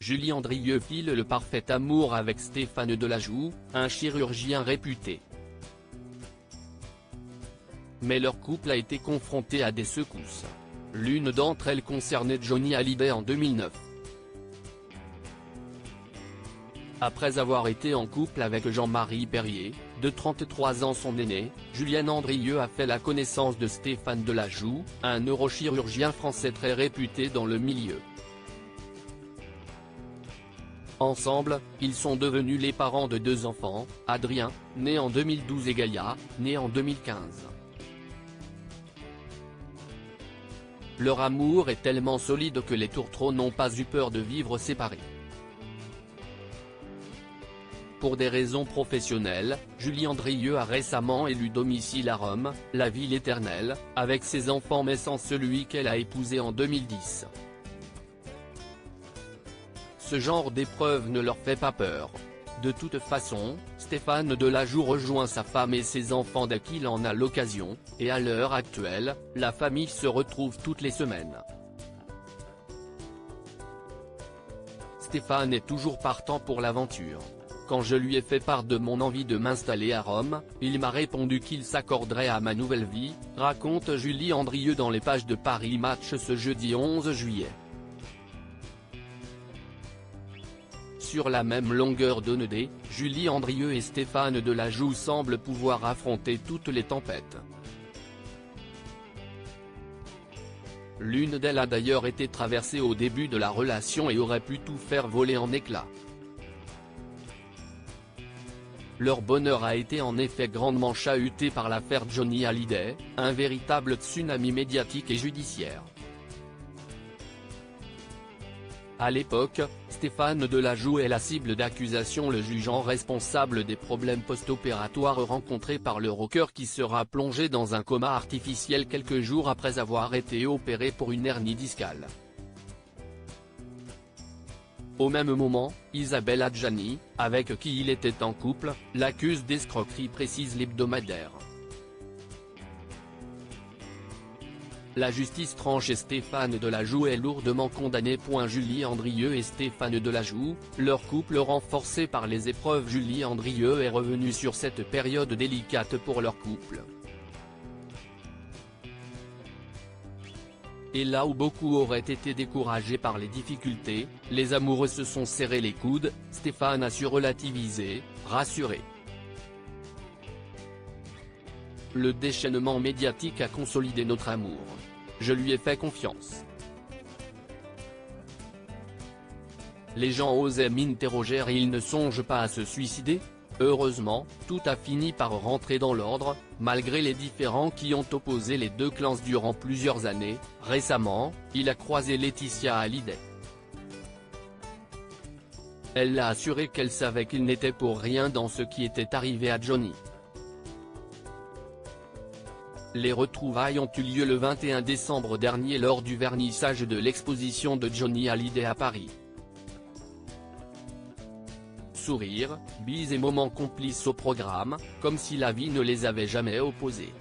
Julie Andrieux file le parfait amour avec Stéphane Delajoux, un chirurgien réputé. Mais leur couple a été confronté à des secousses. L'une d'entre elles concernait Johnny Hallyday en 2009. Après avoir été en couple avec Jean-Marie Perrier, de 33 ans son aîné, Julienne Andrieux a fait la connaissance de Stéphane Delajoux, un neurochirurgien français très réputé dans le milieu. Ensemble, ils sont devenus les parents de 2 enfants, Adrien, né en 2012 et Gaïa, né en 2015. Leur amour est tellement solide que les tourtereaux n'ont pas eu peur de vivre séparés. Pour des raisons professionnelles, Julie Andrieux a récemment élu domicile à Rome, la ville éternelle, avec ses enfants mais sans celui qu'elle a épousé en 2010. Ce genre d'épreuve ne leur fait pas peur. De toute façon, Stéphane Delajoux rejoint sa femme et ses enfants dès qu'il en a l'occasion, et à l'heure actuelle, la famille se retrouve toutes les semaines. Stéphane est toujours partant pour l'aventure. Quand je lui ai fait part de mon envie de m'installer à Rome, il m'a répondu qu'il s'accorderait à ma nouvelle vie, raconte Julie Andrieux dans les pages de Paris Match ce jeudi 11 juillet. Sur la même longueur d'onde, Julie Andrieux et Stéphane Delajoux semblent pouvoir affronter toutes les tempêtes. L'une d'elles a d'ailleurs été traversée au début de la relation et aurait pu tout faire voler en éclats. Leur bonheur a été en effet grandement chahuté par l'affaire Johnny Hallyday, un véritable tsunami médiatique et judiciaire. À l'époque, Stéphane Delajoux est la cible d'accusations le jugeant responsable des problèmes post-opératoires rencontrés par le rocker qui sera plongé dans un coma artificiel quelques jours après avoir été opéré pour une hernie discale. Au même moment, Isabelle Adjani, avec qui il était en couple, l'accuse d'escroquerie, précise l'hebdomadaire. La justice tranche et Stéphane Delajoux est lourdement condamné. Julie Andrieux et Stéphane Delajoux, leur couple renforcé par les épreuves. Julie Andrieux est revenue sur cette période délicate pour leur couple. Et là où beaucoup auraient été découragés par les difficultés, les amoureux se sont serrés les coudes. Stéphane a su relativiser, rassurer. Le déchaînement médiatique a consolidé notre amour. Je lui ai fait confiance. Les gens osaient m'interroger et ils ne songent pas à se suicider. Heureusement, tout a fini par rentrer dans l'ordre, malgré les différends qui ont opposé les deux clans durant plusieurs années. Récemment, il a croisé Laetitia Hallyday. Elle l'a assuré qu'elle savait qu'il n'était pour rien dans ce qui était arrivé à Johnny. Les retrouvailles ont eu lieu le 21 décembre dernier lors du vernissage de l'exposition de Johnny Hallyday à Paris. Sourires, bises et moments complices au programme, comme si la vie ne les avait jamais opposés.